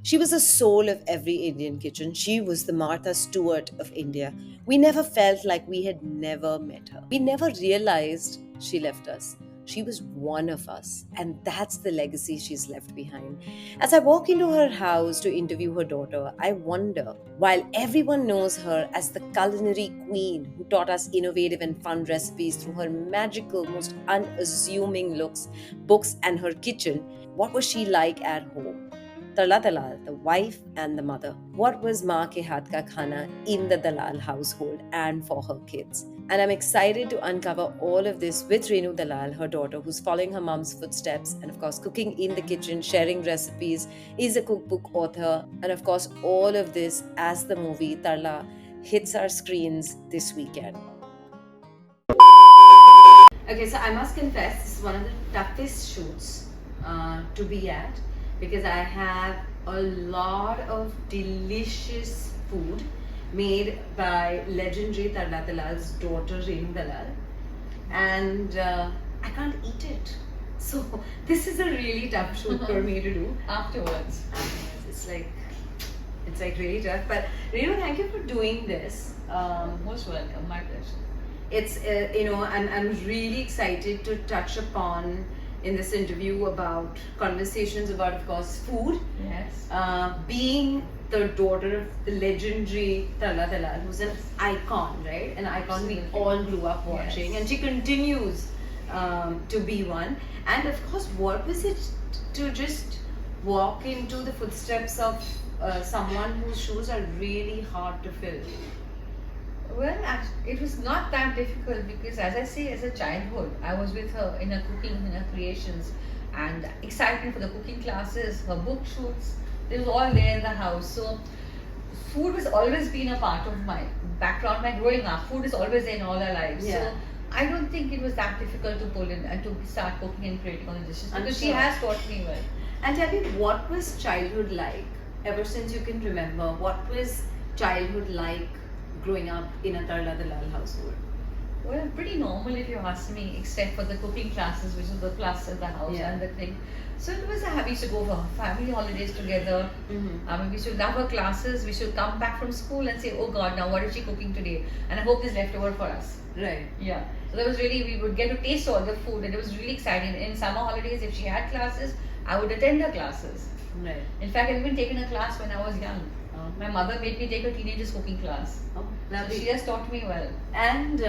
She was the soul of every Indian kitchen. She was the Martha Stewart of India. We never felt like we had never met her. We never realized she left us. She was one of us, and that's the legacy she's left behind. As I walk into her house to interview her daughter, I wonder, while everyone knows her as the culinary queen who taught us innovative and fun recipes through her magical, most unassuming looks, books, and her kitchen, what was she like at home? Tarla Dalal, the wife and the mother. What was maa ke haath ka khana in the Dalal household and for her kids? And I'm excited to uncover all of this with Renu Dalal, her daughter, who's following her mom's footsteps and, of course, cooking in the kitchen, sharing recipes, is a cookbook author, and, of course, all of this as the movie Tarla hits our screens this weekend. Okay, so I must confess, this is one of the toughest shoots to be at because I have a lot of delicious food made by legendary Tarla Dalal's daughter Renu Dalal, and I can't eat it. So this is a really tough shoot for me to do. Afterwards. It's like really tough. But Renu, thank you for doing this. Most welcome, my pleasure. It's I'm really excited to touch upon in this interview about conversations about, of course, food. Yes. Being the daughter of the legendary Tarla Dalal, who's an icon, right? An icon we all grew up watching, Yes. and she continues to be one. And of course, what was it to just walk into the footsteps of someone whose shoes are really hard to fill? Well, it was not that difficult because, as I say, as a childhood, I was with her in her cooking, in her creations, and excitement for the cooking classes, her book shoots. It was all there in the house. So, food has always been a part of my background. My growing up, food is always in all our lives. Yeah. So, I don't think it was that difficult to pull in and to start cooking and creating all the dishes I'm because she sure. has taught me well. And tell me, what was childhood like? Ever since you can remember, what was childhood like growing up in a Tarla Dalal household? Well, pretty normal if you ask me, except for the cooking classes, which is the plus in the house Yeah. and the thing. So it was we used to go for family holidays together. We used to love her classes. We should come back from school and say, "Oh God, now what is she cooking today?" And I hope this leftover for us. Right. Yeah. So that was really, we would get to taste all the food, and it was really exciting. In summer holidays, if she had classes, I would attend her classes. Right. In fact, I've even taken a class when I was young. My mother made me take a teenager's cooking class. Oh, So lovely. she has taught me well. And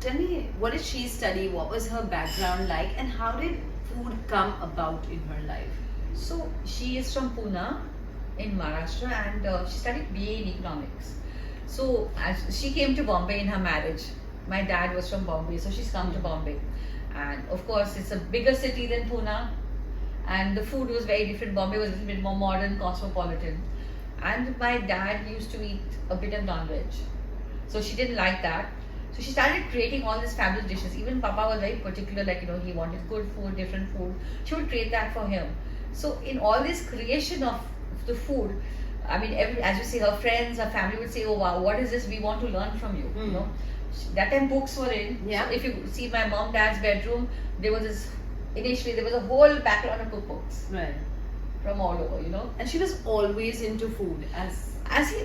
tell me, what did she study? What was her background like? And how did food come about in her life? So she is from Pune in Maharashtra, and she studied BA in economics. So as she came to Bombay in her marriage, my dad was from Bombay, so she's come to Bombay. And of course, it's a bigger city than Pune, and the food was very different. Bombay was a little bit more modern, cosmopolitan. And my dad used to eat a bit of non-veg. So she didn't like that. So she started creating all these fabulous dishes. Even Papa was very particular, like, he wanted good food, different food. She would create that for him. So in all this creation of the food, I mean, as you say, her friends, her family would say, "Oh wow, what is this? We want to learn from you." You know, that time books were in. Yeah. So if you see my mom, dad's bedroom, there was this. Initially, there was a whole backlog of cookbooks Right. from all over. And she was always into food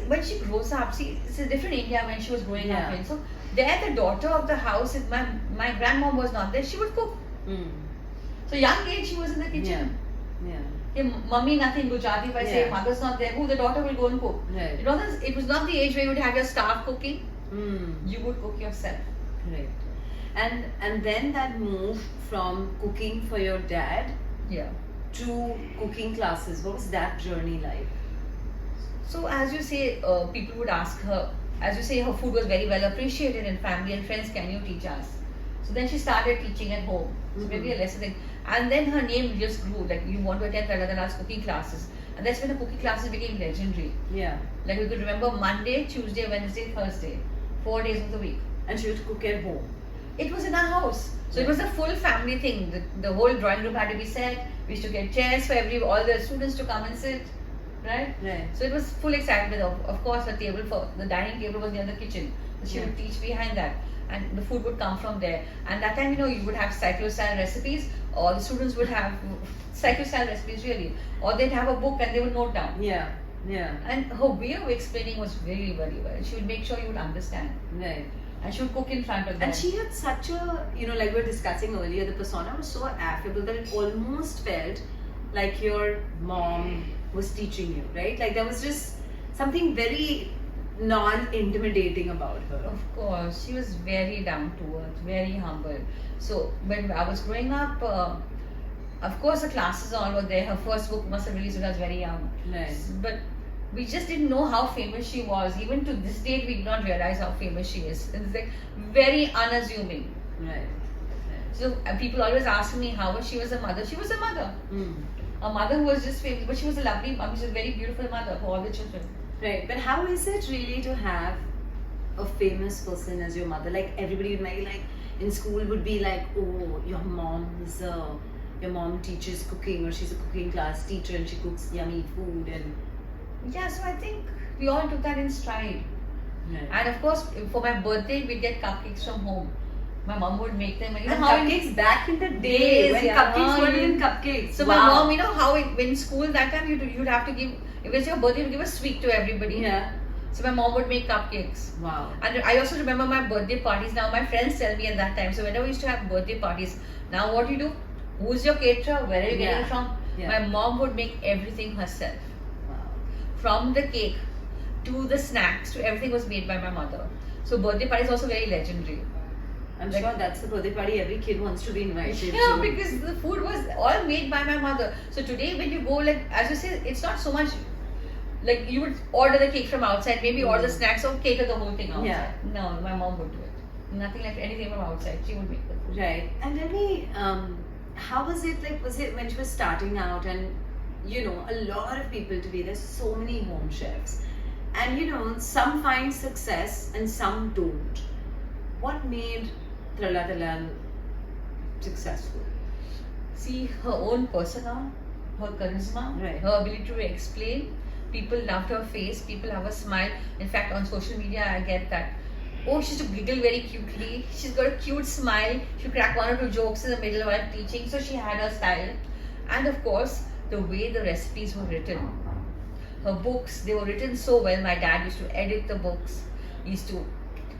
When she grows up, see, it's a different India when she was growing Yeah. up in. So there, the daughter of the house, if my grandmom was not there, she would cook. So young age, she was in the kitchen. Yeah. Hey, mummy, nothing Gujarati. If I say Yeah. mother's not there, who the daughter will go and cook? Right. It was not the age where you would have your staff cooking. Mm. You would cook yourself. Right. And then that move from cooking for your dad Yeah. to cooking classes. What was that journey like? So as you say, people would ask her, as you say, her food was very well appreciated in family and friends, can you teach us? So then she started teaching at home. So maybe a lesson thing. And then her name just grew, like you want to attend Radhana's cooking classes. And that's when the cooking classes became legendary. Yeah. Like we could remember Monday, Tuesday, Wednesday, Thursday. 4 days of the week. And she would cook at home. It was in our house. So it was a full family thing. The whole drawing room had to be set. We used to get chairs for all the students to come and sit. right? Right. So it was full excitement. Of course, the dining table was near the kitchen. So she would teach behind that, and the food would come from there. And that time, you would have cyclo-style recipes, or the students would have cyclo-style recipes really, or they'd have a book and they would note down. Yeah. Yeah. And her way of explaining was very, very well. She would make sure you would understand. Right. And she would cook in front of them. And she had such a, like we were discussing earlier, the persona was so affable that it almost felt like your mom was teaching you, right? Like there was just something very non-intimidating about her. Of course, she was very down to earth, very humble. So when I was growing up, of course the classes all were there. Her first book must have released when I was very young. Right. But we just didn't know how famous she was. Even to this date, we did not realize how famous she is. It's like very unassuming. Right. So people always ask me how she was a mother. She was a mother. Mm. A mother who was just famous, but she was a lovely mom. She was a very beautiful mother for all the children. Right. But how is it really to have a famous person as your mother? Like everybody might be like in school would be like, oh, your mom teaches cooking, or she's a cooking class teacher and she cooks yummy food. And Yeah, so I think we all took that in stride. right. And of course, for my birthday, we'd get cupcakes from home. My mom would make them. And And how cupcakes back in the day Days, when yeah. cupcakes weren't even cupcakes. So my mom, how in school that time you'd have to give, if it's your birthday, you'd give a sweet to everybody. Yeah. So my mom would make cupcakes. Wow. And I also remember my birthday parties. Now my friends tell me at that time. So whenever we used to have birthday parties, now what do you do? Who's your caterer? Where are you getting it from? Yeah. My mom would make everything herself. Wow. From the cake to the snacks to everything was made by my mother. So birthday party is also very legendary. I'm Like- sure that's the birthday party every kid wants to be invited Yeah, to. because the food was all made by my mother. So today when you go, like as you say, it's not so much like you would order the cake from outside, maybe order the snacks or cater the whole thing outside. Yeah. No, my mom would do it. Nothing like anything from outside. She would make the food. Right. And tell me, how was it like? Was it when she was starting out, and a lot of people today, there's so many home chefs, and some find success and some don't. What made Trala Talal successful? See her own persona, her charisma, Right. her ability to explain. People loved her face. People have a smile. In fact, on social media, I get that. Oh, she used to giggle very cutely. She's got a cute smile. She crack one or two jokes in the middle while teaching. So she had her style, and of course, the way the recipes were written. Her books, they were written so well. My dad used to edit the books. He used to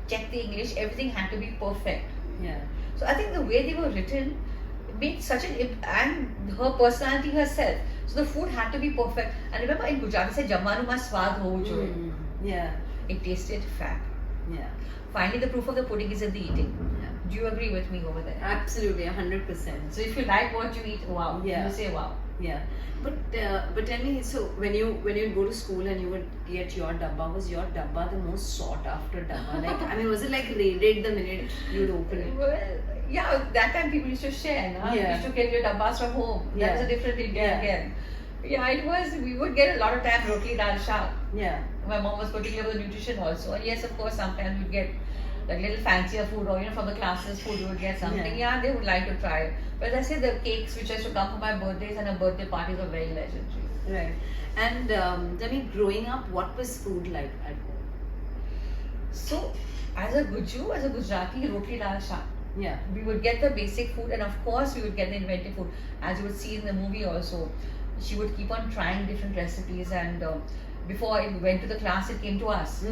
check the English. Everything had to be perfect. Yeah. So I think the way they were written made such and her personality herself. So the food had to be perfect. And remember in Gujarati said Jammanu ma swad ho jo. Yeah. It tasted fab. Yeah. Finally, the proof of the pudding is in the eating. Yeah. Do you agree with me over there? Absolutely, 100%. So if you like what you eat, wow, Yeah. you say wow. Yeah, but tell me, so when you go to school and you would get your dabba, was your dabba the most sought after dabba? Like, I mean, was it like raided the minute you'd open it? Well, yeah, that time people used to share, no? You Yeah. used to get your dabbas from home. That Yeah. was a different India Yeah. again. Yeah, it was, we would get a lot of time roti dal shak. Yeah, My mom was particular with the nutrition also. And yes, of course, sometimes you'd get like little fancier food, or from the classes food you would get something. Yeah, they would like to try it. But as I say, the cakes which used to come for my birthdays and her birthday parties were very legendary. right. And tell me, growing up, what was food like at home? So, as a Guju, as a Gujarati, roti dal shak. Yeah, We would get the basic food, and of course, we would get the inventive food. As you would see in the movie also, she would keep on trying different recipes, and before it went to the class, it came to us.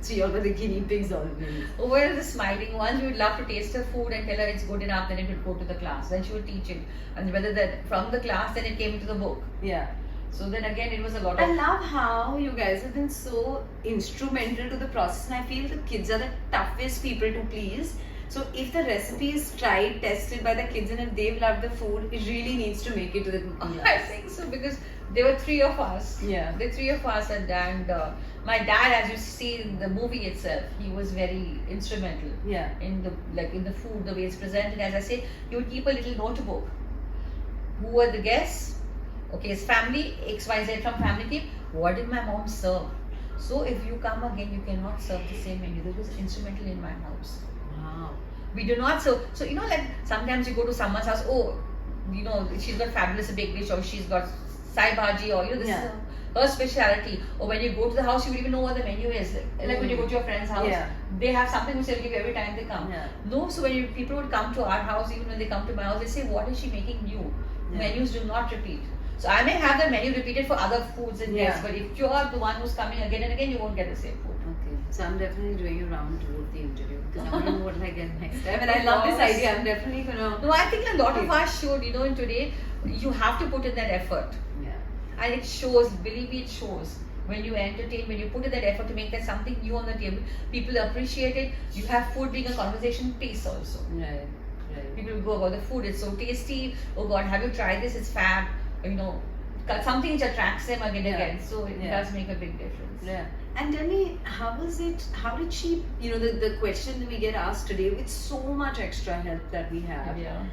so you all were the guinea pigs always. Well, the smiling ones, we would love to taste her food and tell her it's good enough, then it would go to the class. Then she would teach it. And whether that from the class, then it came into the book. Yeah. So then again, it was a lot I of. love how you guys have been so instrumental to the process, and I feel the kids are the toughest people to please. So if the recipe is tried, tested by the kids, and if they've loved the food, it really needs to make it to the cooking I class. think so, because there were three of us. Yeah. The three of us, and my dad, as you see in the movie itself, he was very instrumental Yeah. in the food, the way it's presented. As I say, he would keep a little notebook. Who were the guests? Okay, his family, XYZ from family came. What did my mom serve? So if you come again, you cannot serve the same menu. That was instrumental in my house. Wow. We do not serve. So like sometimes you go to someone's house. Oh, she's got fabulous baked dish, or she's got sai bhaji, or this Yeah. is her speciality. Or when you go to the house, you would even know what the menu is. Like when you go to your friend's house, Yeah. they have something which they'll give every time they come. Yeah. No, so when people would come to our house, even when they come to my house, they say, "What is she making new?" Yeah. Menus do not repeat. So I may have the menu repeated for other foods and Yeah. guests, but if you're the one who's coming again and again, you won't get the same food. Okay, so I'm definitely doing a round two of the interview because I want to know what I get next time. And I Of love this course. idea. I'm definitely gonna. No, I think a lot of us should, in today, you have to put in that effort. Yeah. And it shows, believe me, it shows. When you entertain, when you put in that effort to make that something new on the table, people appreciate it. You have food being a conversation piece also. Right. Right. People will go about the food, it's so tasty. Oh God, have you tried this? It's fab. Something which attracts them again and Yeah. again. So it Yeah. does make a big difference. Yeah. And tell me, how was it? How did she? The question that we get asked today with so much extra help that we have. Yeah.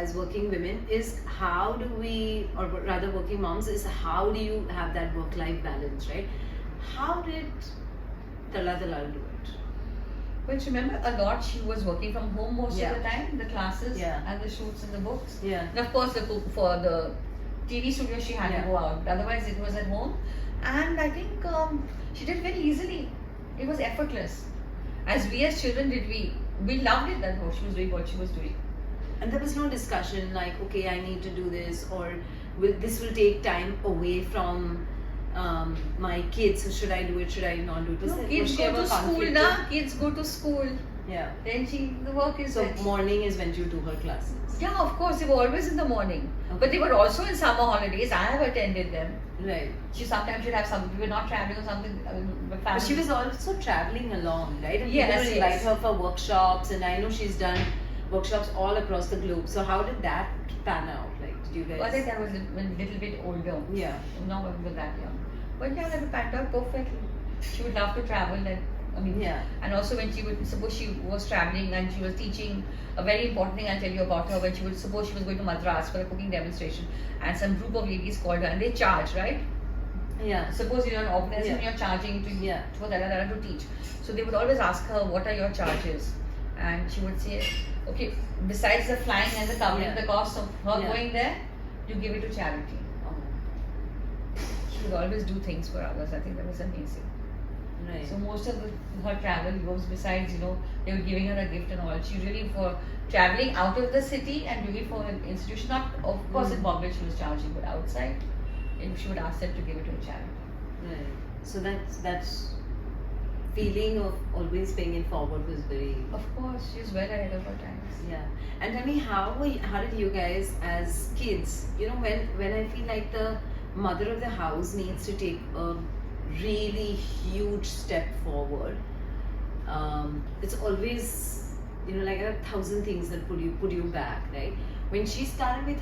As working women is how do we, or rather working moms, is how do you have that work-life balance, right? How did Tala Dalal do it? But remember, a lot she was working from home most Yeah. of the time, the classes Yeah. and the shoots and the books. Yeah. And of course, for the TV studio, she had Yeah. to go out. Otherwise, it was at home. And I think she did very easily. It was effortless. As we as children did, we loved it that she was doing what she was doing. And there was no discussion like, okay, I need to do this, or this will take time away from my kids. So should I do it? Should I not do it? No, Was kids she go ever to school, conflicted? na? Kids go to school. Yeah. Then the work is So there. morning is when you do her classes. Yeah, of course, they were always in the morning. Okay. But they were also in summer holidays. I have attended them. Right. She sometimes should have something. We were not traveling or something. But But she was also traveling along, right? And Yes, people invite yes. her for workshops, and I know she's done workshops all across the globe. So how did that pan out? Like, did you guys? I think that was a little bit older. Yeah. Not when we were that young. But yeah, that panned out perfectly. She would love to travel. Yeah. And also when suppose she was traveling and she was teaching, a very important thing I'll tell you about her, when suppose she was going to Madras for a cooking demonstration and some group of ladies called her and they charge, right? Yeah. Suppose you're an organization, Yeah. you're charging Yeah. for to teach. So they would always ask her, what are your charges? And she would say, okay, besides the flying and the covering Yeah. the cost of her Yeah. going there, you give it to charity. Oh, She would always do things for others. I think that was amazing. right. So most of her travel goes besides, they were giving her a gift and all. She really for traveling out of the city and really for an institution. Not of course in Bombay she was charging, but outside, and she would ask them to give it to a charity. Right. So that's feeling of always paying it forward was very. Of course, she's well ahead of her times. Yeah. And tell me, how did you guys as kids, when I feel like the mother of the house needs to take a really huge step forward, it's always, like there are 1,000 things that put you back, right? When she started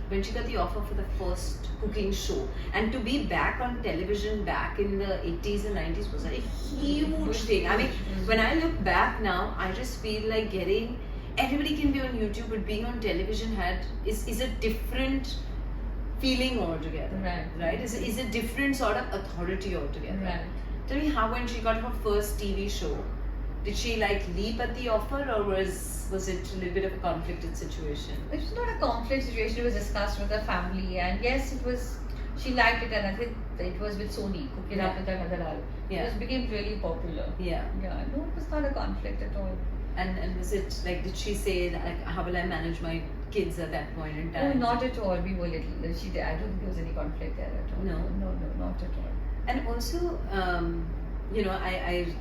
when she got the offer for the first cooking show, and to be back on television back in the 80s and 90s was a huge thing. I mean, when I look back now, I just feel like everybody can be on YouTube, but being on television is a different feeling altogether. Right? Is a different sort of authority altogether. Right. Tell me, how when she got her first TV show, did she leap at the offer, or was it a little bit of a conflicted situation? It was not a conflict situation. It was discussed with the family, and yes, it was. She liked it, and I think it was with Sony. Cook It Up with Tala Dalal. Yeah. It became really popular. Yeah. Yeah. No, it was not a conflict at all. And was it did she say how will I manage my kids at that point in No, time? not at all. We were little. I don't think there was any conflict there at all. No. No, not at all. And also, I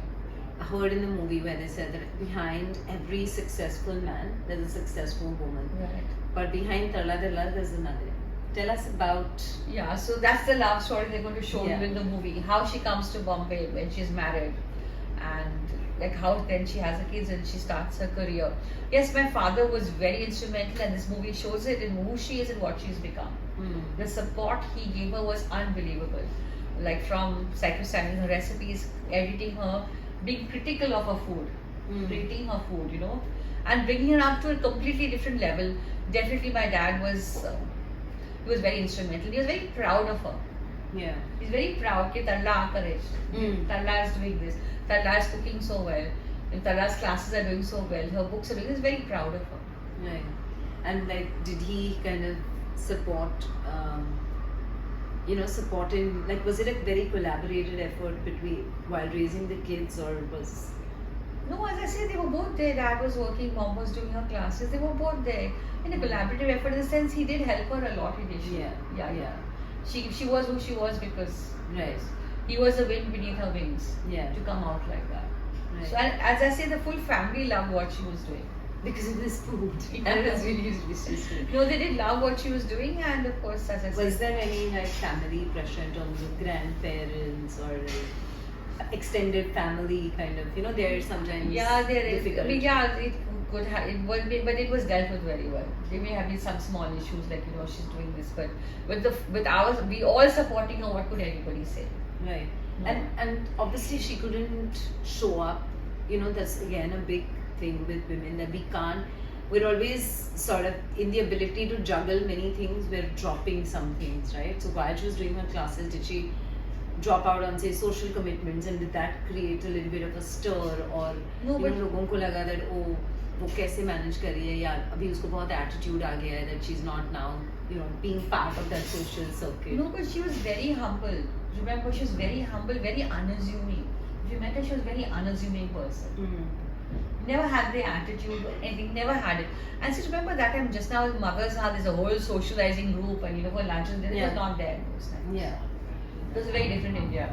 heard in the movie where they said that behind every successful man, there's a successful woman. Right. But behind Tala Dalal, there's another. Tell us about. Yeah, so that's the love story they're going to show Yeah. you in the movie. How she comes to Bombay when she's married, and how then she has a kids and she starts her career. Yes, my father was very instrumental, and this movie shows it in who she is and what she's become. The support he gave her was unbelievable. Like from psychostyling her recipes, editing her, being critical of her food, rating her food, and bringing her up to a completely different level. Definitely, my dad was. He was very instrumental. He was very proud of her. Yeah. He's very proud that Talla courage. Talla is doing this. Talla is cooking so well. And Talla's classes are doing so well. Her books are doing. He's very proud of her. Right. And did he kind of support supporting, like, was it a very collaborated effort between while raising the kids, or was? No, as I said, they were both there. Dad was working, mom was doing her classes. They were both there in a collaborative effort. In the sense, he did help her a lot initially. Yeah. She was who she was because Right. he was the wind beneath her wings Yeah. to come out like that. Right. So, and as I say, the full family loved what she was doing. Because of this food. Yeah. And it was really delicious food. No, they did love what she was doing, and of course, as I said, Was there any like family pressure in terms of grandparents or extended family kind of? There are sometimes yeah, there is. difficult. I mean, yeah, it could have. It would be, but it was dealt with very well. There may have been some small issues, like she's doing this, but with ours, we all supporting her. What could anybody say? Right. No. And obviously she couldn't show up. That's again a big thing with women, that we can't. We're always sort of in the ability to juggle many things. We're dropping some things, right? So while she was doing her classes, did she drop out on say social commitments, and did that create a little bit of a stir, or No, but लोगों को लगा that वो कैसे manage कर रही है, या अभी उसको बहुत attitude आ गया है, that she's not now being part of that social circuit? no, but she was very humble. Remember, she was very humble, very unassuming. If you met her, she was a very unassuming person. Mm. Never had the attitude or anything, never had it. And so remember that time just now mothers had there's a whole socializing group, and for lunches, it Yeah. was not there those times. Yeah. It was a very different India.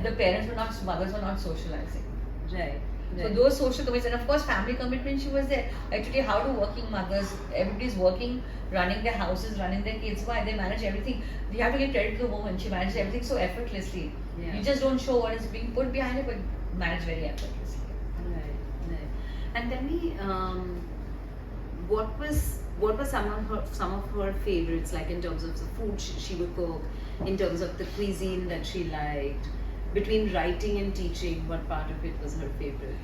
The parents were not, mothers were not socializing. Right. So Right. those social commitments, and of course family commitment, she was there. Like today, how do working mothers, everybody's working, running their houses, running their kids, why they manage everything. We have to give credit to the woman, she managed everything so effortlessly. Yeah. You just don't show what is being put behind it, but manage very effortlessly. Right. And tell me, what were some of her favorites, like in terms of the food she would cook, in terms of the cuisine that she liked, between writing and teaching, what part of it was her favorite?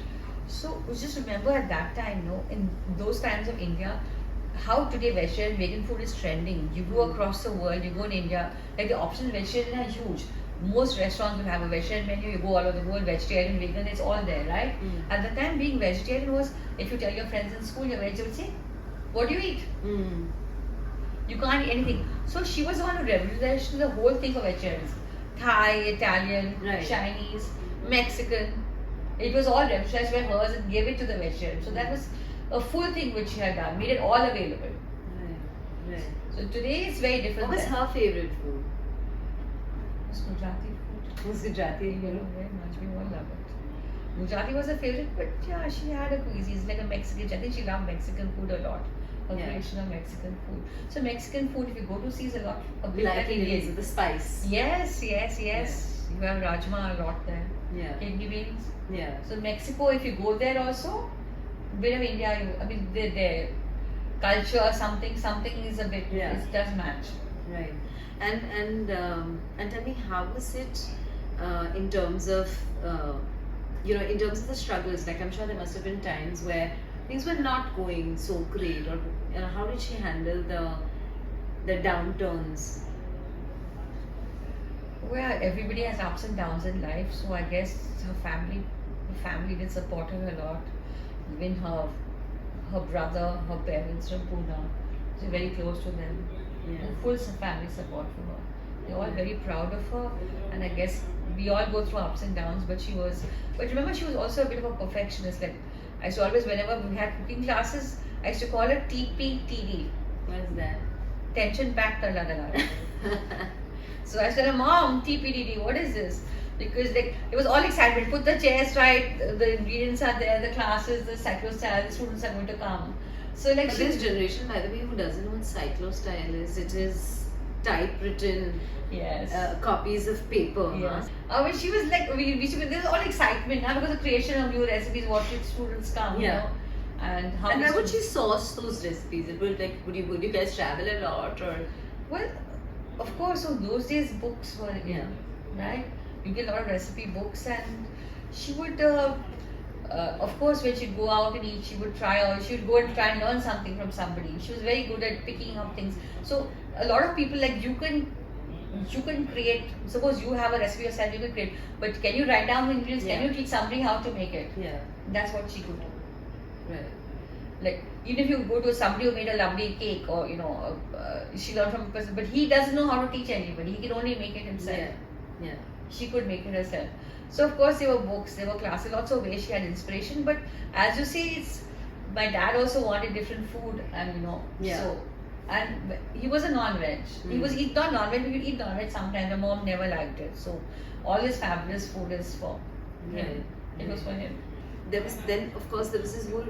So just remember at that time, in those times of India, how today vegetarian vegan food is trending. You go across the world, you go in India, like the options vegetarian are huge. Most restaurants will have a vegetarian menu. You go all over the world, vegetarian, vegan, it's all there, right? Mm. At the time, being vegetarian was, if you tell your friends in school you're vegetarian, they would say, "What do you eat? Mm. You can't eat anything." So she was the one who revolutionized the whole thing for vegetarians. Thai, Italian, Right. Chinese, Mexican. It was all revolutionized by hers and gave it to the vegetarians. So that was a full thing which she had done, made it all available. Right. So today it's very different. What was than- her favorite food? It's Gujarati food. Was Gujarati? Very much. We all love it. Gujarati was her favorite, but yeah, she had a cuisine. It's like a Mexican. I think she loved Mexican food a lot. A Yeah. creation of Mexican food. So Mexican food, if you go to see, is a lot a bit Like like it Indian. is, the spice. Yes. You have rajma a lot there. Yeah. Kidney beans. Yeah. So Mexico, if you go there also, bit of India. Their culture, something is a bit. Yeah. It does match. Right. And tell me, how was it in terms of in terms of the struggles? Like, I'm sure there must have been times where things were not going so great, or how did she handle the downturns? Well, everybody has ups and downs in life, so I guess her family did support her a lot. Even her brother, her parents from Pune, she's very close to them. Yeah. Full family support for her. They're all very proud of her, and I guess we all go through ups and downs. But remember, she was also a bit of a perfectionist. Like I used to always, whenever we had cooking classes, I used to call her TPTD. What's that? Tension packed karna lagana. So I said, "Mom, TPDD, what is this?" Because like it was all excitement. Put the chairs right, the ingredients are there, the classes, the cyclostyle, the students are going to come. So like But this generation, by the way, who doesn't know what cyclostyle is, it is typewritten yes. copies of paper. Yes. Huh? But she was like, there was all excitement now because the creation of new recipes, what did students come, Yeah. and how. And many where would she students- source those recipes? It would would you guys travel a lot, or? Well, of course, so those days books were in, Yeah. right? You get a lot of recipe books, and she would, of course, when she'd go out and eat, she would she would go and try and learn something from somebody. She was very good at picking up things. So a lot of people, like, you can create. Suppose you have a recipe yourself, you can create. But can you write down the ingredients? Yeah. Can you teach somebody how to make it? Yeah. That's what she could do. Right. Like even if you go to somebody who made a lovely cake, or she learned from a person, but he doesn't know how to teach anybody. He can only make it himself. Yeah. She could make it herself. So of course there were books, there were classes, lots of ways she had inspiration. But as you say, my dad also wanted different food, and Yeah. so. And he was a non-veg. He was not non-veg. We would eat non-veg sometimes. My mom never liked it. So all this fabulous food is for him. Right. It was for him. There was this whole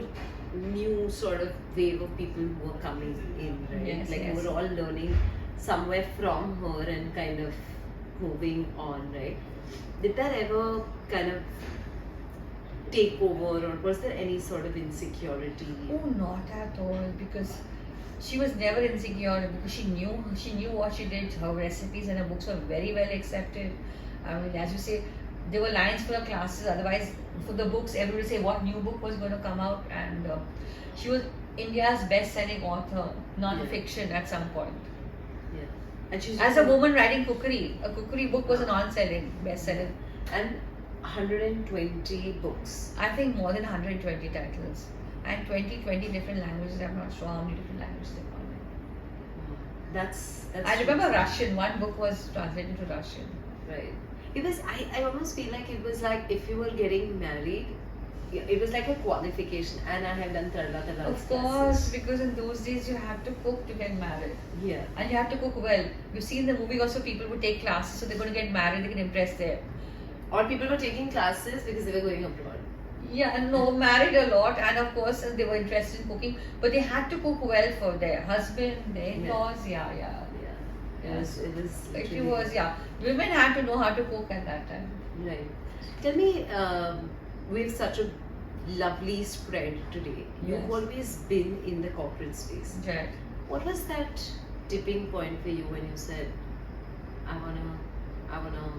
new sort of wave of people who were coming in, right? Yes, like yes. we were all learning somewhere from her and kind of moving on, right? Did that ever kind of take over, or was there any sort of insecurity? Oh, not at all, because she was never insecure, because she knew what she did. Her recipes and her books were very well accepted. I mean, as you say, there were lines for her classes. Otherwise, for the books, everybody would say what new book was going to come out, and she was India's best-selling author, non-fiction at some point. Yeah. And she's As a woman writing cookery, a cookery book was a non-selling, best-selling. and 120 books. I think more than 120 titles and 20 different languages. I'm not sure how many different languages they call it. That's I remember Russian. One book was translated to Russian. right. It was I almost feel like it was like if you were getting married, it was like a qualification, and I have done Tarla Of course, because in those days you had to cook to get married. Yeah. And you had to cook well. You see in the movie also people would take classes, so they're going to get married, they can impress there. Or people were taking classes because they were going abroad. Yeah, and no, married a lot, and of course they were interested in cooking, but they had to cook well for their husband, their in-laws. Yeah. Yeah. Yeah. It was. It literally- was, yeah. Women had to know how to cook at that time. Right. Tell me, we have such a lovely spread today. You've Yes. always been in the corporate space. Right. What was that tipping point for you when you said, I wanna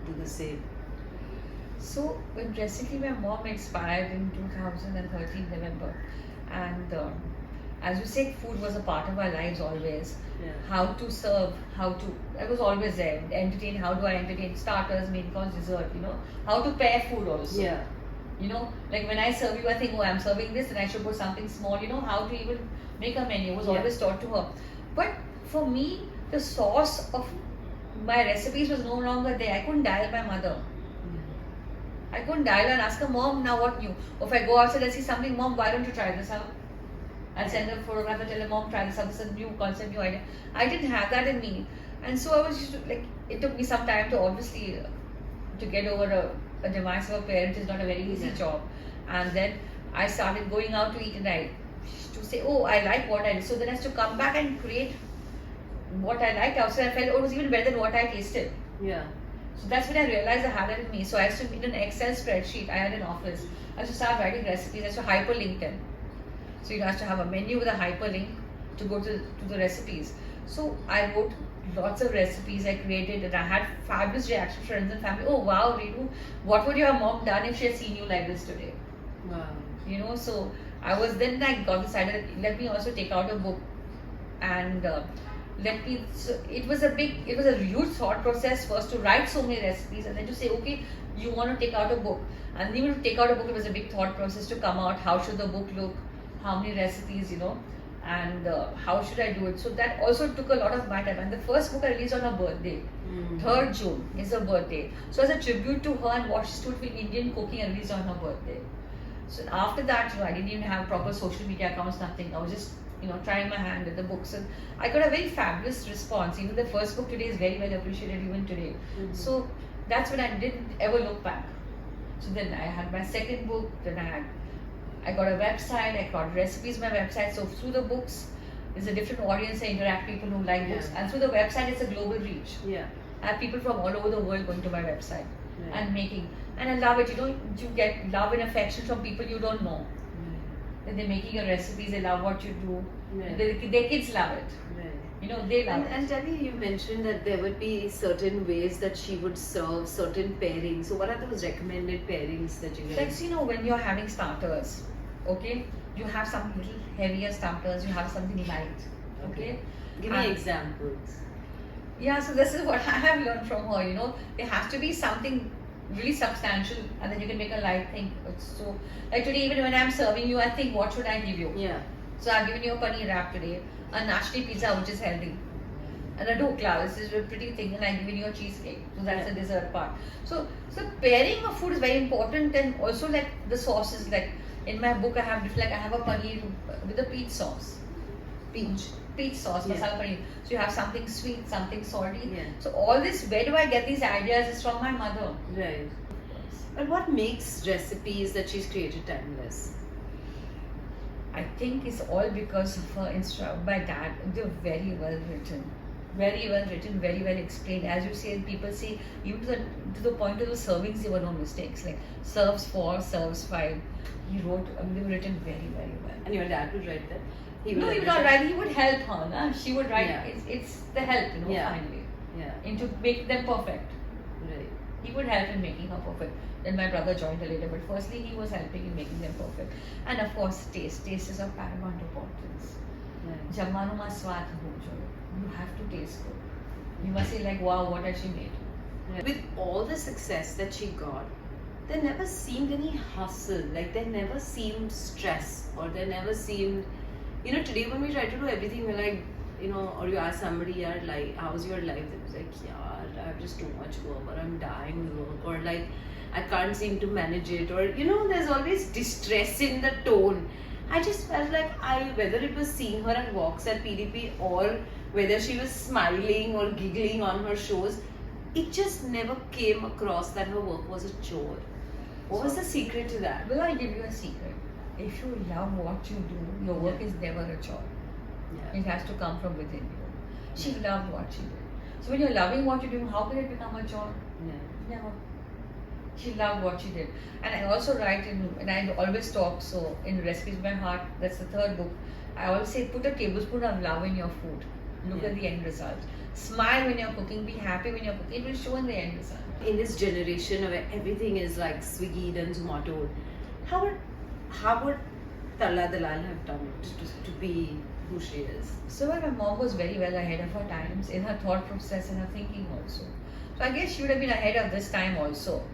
do the same? So interestingly, my mom expired in 2013 November, and as you say, food was a part of our lives always. Yeah. How to serve, I was always there. Entertain, how do I entertain? Starters, main course, dessert. How to pair food also. Yeah. Like when I serve you, I think, oh, I'm serving this, and I should put something small. How to even make a menu was Yeah. always taught to her. But for me, the source of my recipes was no longer there. I couldn't dial my mother. I couldn't dial her and ask her, Mom, now what new? Or if I go outside and see something, Mom, why don't you try this out? I'll send her a photograph and tell her, Mom, try this out. This is a new concept, new idea. I didn't have that in me. And so I was just like, it took me some time to obviously to get over a demise of a parent is not a very easy Yeah. job. And then I started going out to eat, and I to say, oh, I like what I did. So then I had to come back and create what I liked outside. I felt it was even better than what I tasted. Yeah. So that's when I realized I had it in me. So I used to, in an Excel spreadsheet I had in office, I used to start writing recipes. I used to hyperlink them. So you have to have a menu with a hyperlink to go to the recipes. So I wrote lots of recipes I created, and I had fabulous reactions from friends and family. Oh wow, Renu, what would your mom done if she had seen you like this today? Wow. So I got this idea that let me also take out a book, and so it was a huge thought process first to write so many recipes, and then to say, okay, you want to take out a book. And even to take out a book, it was a big thought process to come out. How should the book look? How many recipes, and how should I do it? So that also took a lot of my time. And the first book I released on her birthday, 3rd June is her birthday. So as a tribute to her and what she stood for Indian cooking, I released on her birthday. So after that, I didn't even have proper social media accounts, nothing. I was just, trying my hand with the books, and I got a very fabulous response. Even the first book today is very well appreciated even today. So that's when I didn't ever look back. So then I had my second book, then I got a website, I got recipes on my website. So through the books, there's a different audience. I interact people who like books, and through the website, it's a global reach. Yeah. I have people from all over the world going to my website Right. and making, and I love it. You get love and affection from people you don't know. That they're making your recipes, they love what you do. Right. Their kids love it. Right. They love And it. tell me, you mentioned that there would be certain ways that she would serve certain pairings. So what are those recommended pairings that you Like, guys? when you're having starters, okay, you have some little heavier starters, you have something light, okay. Give me And- examples. Yeah, so this is what I have learned from her. There has to be something really substantial, and then you can make a light thing. It's so like today, even when I'm serving you, I think what should I give you? Yeah. So I've given you a paneer wrap today, a nashti pizza which is healthy, and a dokla. This is a pretty thing, and I've given you a cheesecake. So that's the dessert part. So pairing of food is very important, and also like the sauces. Like in my book, I have I have a paneer with a peach sauce. Peach sauce, Yeah. masala paneer. So you have something sweet, something salty. Yeah. So all this, where do I get these ideas? Is from my mother. Right. But what makes recipes that she's created timeless? I think it's all because of her my dad. They're very well written. Very well written, very well explained. As you say, people say, even to the point of the servings, there were no mistakes. Like serves 4, serves 5. They were written very, very well. And your dad would write that? He would not write. He would help her. Na? She would write. Yeah. It's the help, Yeah. finally. Yeah. And to make them perfect. Right. He would help in making her perfect. Then my brother joined her later, but firstly he was helping in making them perfect. And of course, taste. Taste is of paramount importance. Right. Jammanu ma swad ho jo. You have to taste good. You must say like, wow, what has she made? Right. With all the success that she got, there never seemed any hustle. Like there never seemed stress, or there never seemed, today when we try to do everything, we're like, or you ask somebody, yeah, like, how's your life? They was like, yeah, I have just too much work, or I'm dying with work, or like, I can't seem to manage it, or there's always distress in the tone. I just felt like whether it was seeing her at walks at PDP, or whether she was smiling or giggling on her shows, it just never came across that her work was a chore. What was the secret to that? Will I give you a secret? If you love what you do, your work is never a chore. Yeah. It has to come from within you. She loved what she did. So when you're loving what you do, how can it become a chore? Yeah. Never. She loved what she did. And I also write and I always talk, so in Recipes by Heart, that's the 3rd book, I always say put a tablespoon of love in your food. Look at the end result. Smile when you're cooking, be happy when you're cooking, it will show in the end result. In this generation where everything is like Swiggy and Zomato, how would Talla Dalal have done it to be who she is? So my mom was very well ahead of her times in her thought process and her thinking also. So I guess she would have been ahead of this time also.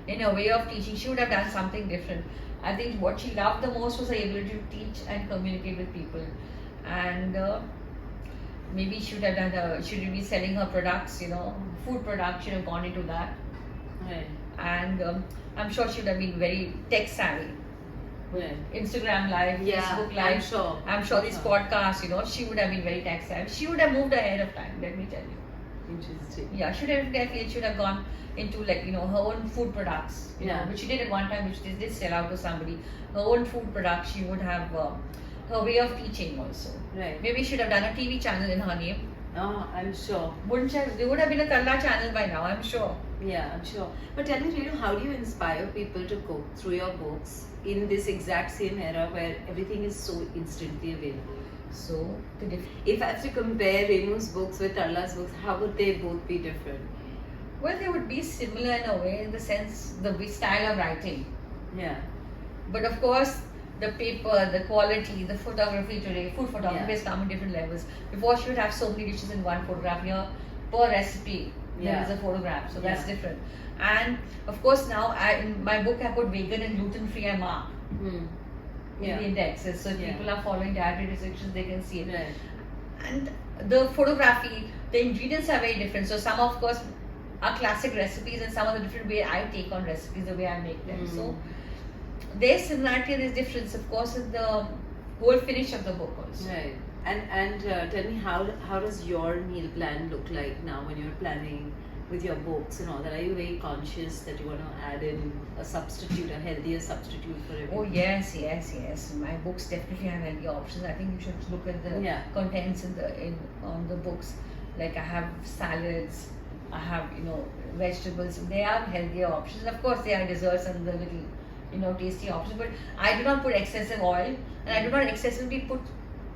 In her way of teaching, she would have done something different. I think what she loved the most was her ability to teach and communicate with people. And maybe she would have done, she would be selling her products, food products, she would have gone into that. Right. And I'm sure she would have been very tech savvy. Right. Instagram Live, Yeah, Facebook Live. I'm sure these podcasts, she would have been very tech savvy. She would have moved ahead of time, let me tell you. Interesting. Yeah, she should have gone into her own food products, which she did at one time, which she did sell out to somebody. Her own food products, she would have her way of teaching also. Right. Maybe she should have done a TV channel in her name. Oh, I'm sure. Wouldn't she? There would have been a Talla channel by now, I'm sure. Yeah, I'm sure. But tell me, how do you inspire people to cook through your books in this exact same era where everything is so instantly available? So, if I have to compare Renu's books with Talla's books, how would they both be different? Well, they would be similar in a way, in the sense, the style of writing. Yeah. But of course, the paper, the quality, the photography today, food photography has come in different levels. Before she would have so many dishes in one photograph. Here, per recipe, there is a photograph. So that's different. And of course, now in my book, I put vegan and gluten free I mark in the indexes. So if people are following dietary restrictions, they can see it. Right. And the photography, the ingredients are very different. So some, of course, are classic recipes, and some of the different way I take on recipes, the way I make them. So there's similarity, there's difference, of course, in the whole finish of the book also. Right. And tell me, how does your meal plan look like now when you're planning with your books and all that? Are you very conscious that you want to add in a substitute, a healthier substitute for everything? Oh yes. My books definitely have healthy options. I think you should look at the contents on the books. Like I have salads, I have vegetables. They are healthier options. Of course, they are desserts and the little tasty options. But I do not put excessive oil, and I do not excessively put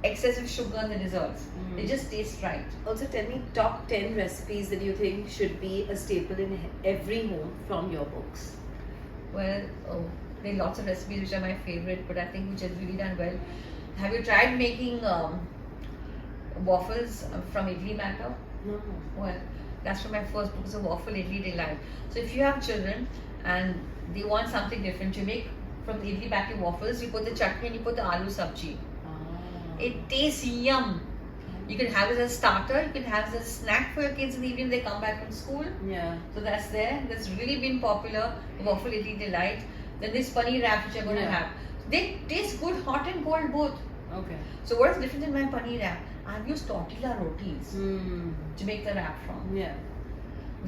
excessive sugar in the desserts. They just taste right. Also, tell me top 10 recipes that you think should be a staple in every home from your books. Well, there are lots of recipes which are my favorite, but I think which has really done well. Have you tried making waffles from idli matter? No. Well, That's from my first book, it's a Waffle Idli Delight. So if you have children and they want something different, you make from the idli packet waffles, you put the chutney and you put the aloo sabji. Ah. It tastes yum. You can have it as a starter, you can have it as a snack for your kids in the evening they come back from school. Yeah. So that's there. That's really been popular. Waffle Idli Delight. Then this paneer wrap which you're going to Yeah. have. They taste good hot and cold both. Okay. So what's different in my paneer wrap? I've used tortilla rotis Mm. to make the wrap from. Yeah.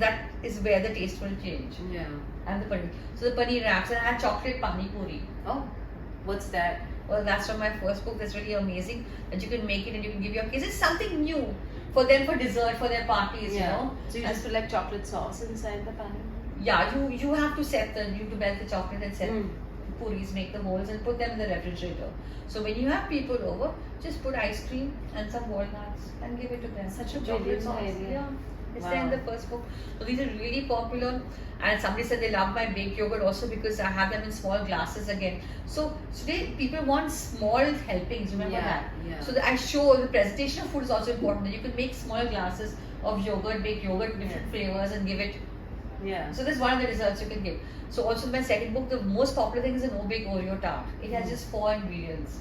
That is where the taste will change. Yeah. And the paneer. So the paneer wraps, and I had chocolate pani puri. Oh, what's that? Well, that's from my first book. That's really amazing that you can make it and you can give your kids. It's something new for them for dessert, for their parties, you know. So you And- just put like chocolate sauce inside the pan? yeah, you have to set the you have to melt the chocolate and set Mm. puris, make the molds and put them in the refrigerator. So when you have people over, just put ice cream and some walnuts and give it to them. Such a Chocolate brilliant sauce. idea. Yeah. It's there in Wow. the first book. So these are really popular. And somebody said they love my baked yogurt also because I have them in small glasses again. So today people want small helpings. Remember Yeah, that? yeah. So I show the presentation of food is also important. That you can make small glasses of yogurt, baked yogurt, different flavors, and give it. Yeah. So that's one of the desserts you can give. So also in my second book, the most popular thing is an no-bake Oreo tart. It has just 4 ingredients.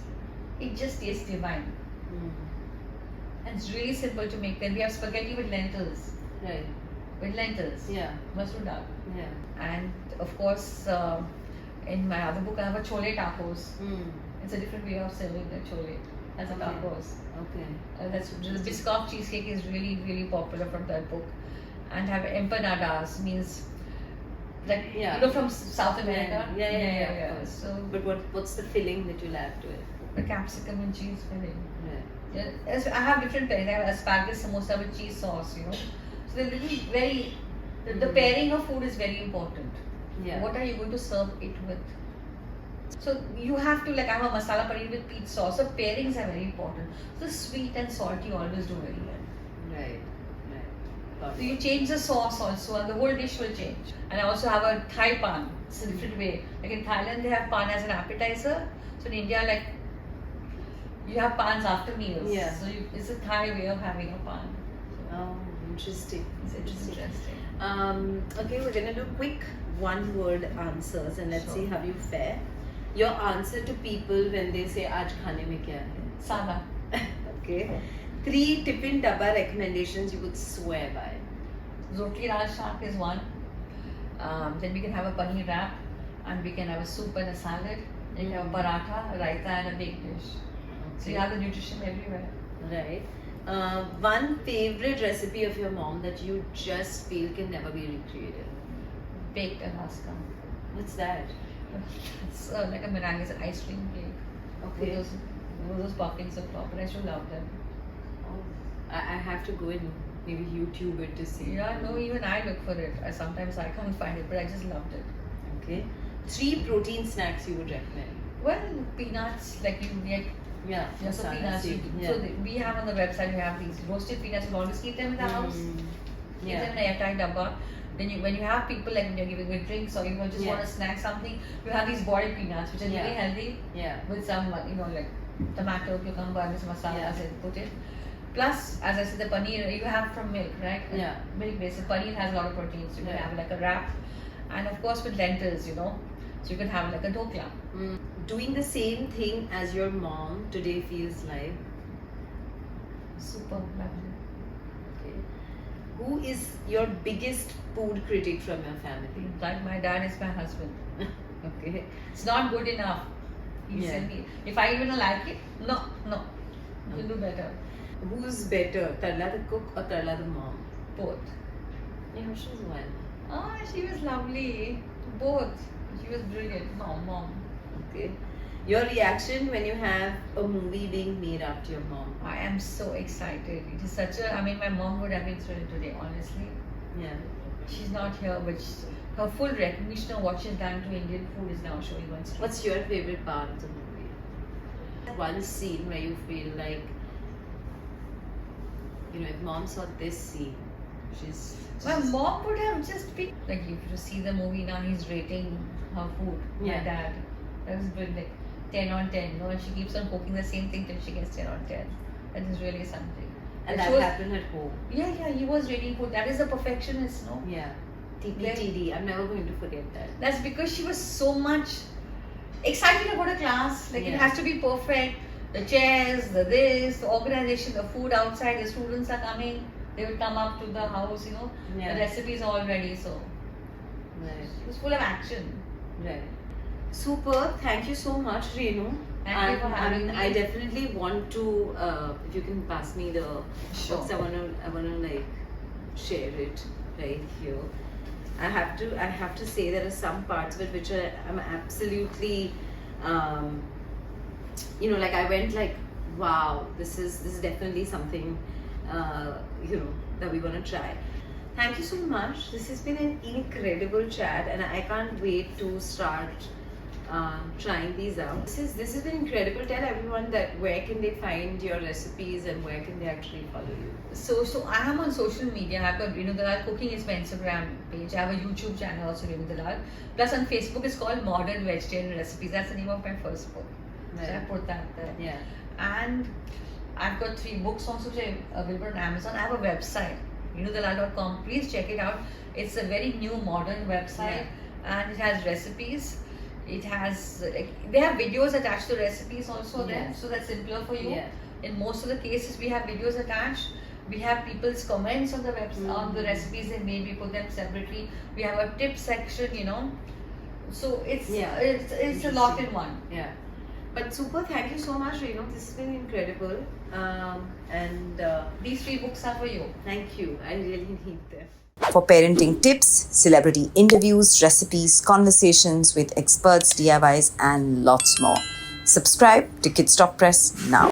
It just tastes divine. Mm. And it's really simple to make. Then we have spaghetti with lentils. Right. With lentils. Yeah. Masoor dal. Yeah. And of course, in my other book, I have a chole tacos. Mm. It's a different way of serving the chole as a Okay. tacos. Okay. That's the Biscoff cheesecake is really, really popular from that book. And have empanadas means like Yeah. you know from South America. Yeah. Of course. So But what's the filling that you'll add to it? the capsicum and cheese filling. Right. Yeah, I have different pairings. I have asparagus samosa with cheese sauce, you know. So they're really very. The pairing of food is very important. Yeah. What are you going to serve it with? So you have to like I have a masala paneer with peach sauce. So pairings are very important. So sweet and salty always do very well. Right. Right. Got So it. you change the sauce also, and the whole dish will change. And I also have a Thai pan. It's a different way. Like in Thailand, they have pan as an appetizer. So in India, like you have pans after meals. Yeah. So it's a Thai way of having a pan. Oh, interesting. It's interesting. Okay, we're gonna do quick one-word answers and let's Sure. see how you fare. Your answer to people when they say "Aaj khane mein kya Sana. hai?" Okay. 3 tiffin dabba recommendations you would swear by. Roti Raj Shak is one. Then we can have a paneer wrap, and we can have a soup and a salad. You can have a paratha, a raita, and a baked dish. So you have the nutrition everywhere. Right. One favorite recipe of your mom that you just feel can never be recreated. Baked Alaska. What's that? It's like a meringue, it's an ice cream cake. Okay. With those puffings on top, and I still love them. Oh, I have to go and maybe YouTube it to see. Yeah, no, even I look for it. Sometimes I can't find it, but I just loved it. Okay. 3 protein snacks you would recommend. Well, peanuts, like you get Yeah. yeah, so masala peanuts. seed, So we have on the website, we have these roasted peanuts. You always keep them in the house. Keep them in a airtight dabba. Then when you have people like when you're giving with drinks or you just want to snack something, you have these boiled peanuts which are really healthy Yeah. with some like tomato, cucumber, and this masala and put it. Plus, as I said, the paneer you have from milk, right? Yeah. Milk based. So paneer has a lot of proteins. You can Yeah. have like a wrap, and of course with lentils, you know. So you can have like a dokla. Doing the same thing as your mom today feels like. Super lovely. Okay. Who is your biggest food critic from your family? Like my dad is my husband. Okay. It's not good enough. He Yeah. said, if I even like it, no, you do better. Who's better, Tarla the cook or Tarla the mom? Both. Yeah, she's one. Oh, she was lovely. Both. She was brilliant. No, mom. Okay. Your reaction when you have a movie being made after your mom? I am so excited. It is such a. I mean, my mom would have been thrilled today. Honestly, Yeah. she's not here, but her full recognition of what she's done to Indian food is now showing on screen. What's your favorite part of the movie? One scene where you feel like, if mom saw this scene, she's. My mom would have just been like, if you see the movie now, he's rating her food. My Yeah. dad. That was good, like 10 on 10. No, and she keeps on cooking the same thing till she gets 10 on 10. That is really something. And She that was- happened at home. Yeah, he was really good. That is a perfectionist, no? Yeah. Like- TPTD. I'm never going to forget that. That's because she was so much excited about a class. Like it Yeah. has to be perfect. The chairs, the this, the organization, the food outside, the students are coming. They would come up to the house, you know. Yeah. The recipes are all ready, so Right. it was full of action. Right. Super. Thank you so much, Renu. Thank you for having me. I definitely want to. If you can pass me the Sure. books, I wanna like share it right here. I have to say there are some parts of it which I'm absolutely, like I went like, wow, this is definitely something, that we want to try. Thank you so much. This has been an incredible chat, and I can't wait to start trying these out. This has been incredible. Tell everyone that where can they find your recipes and where can they actually follow you. So I am on social media. I've got Renu Dalal Cooking is my Instagram page. I have a YouTube channel also, Renu Dalal. Plus on Facebook it's called Modern Vegetarian Recipes. That's the name of my first book. So I put that there. Yeah. And I've got 3 books also which are available on Amazon. I have a website, renudalal.com. Please check it out. It's a very new modern website and it has recipes. It has they have videos attached to recipes also there, Yeah. so that's simpler for you. Yeah. In most of the cases, we have videos attached. We have people's comments on the website on the recipes they made. We put them separately. We have a tip section, So it's a lot in one. Yeah. But super, thank you so much, Renu. This has been incredible. And These 3 books are for you. thank you. I really need them. For parenting tips, celebrity interviews, recipes, conversations with experts, DIYs, and lots more. Subscribe to Kids Talk Press now.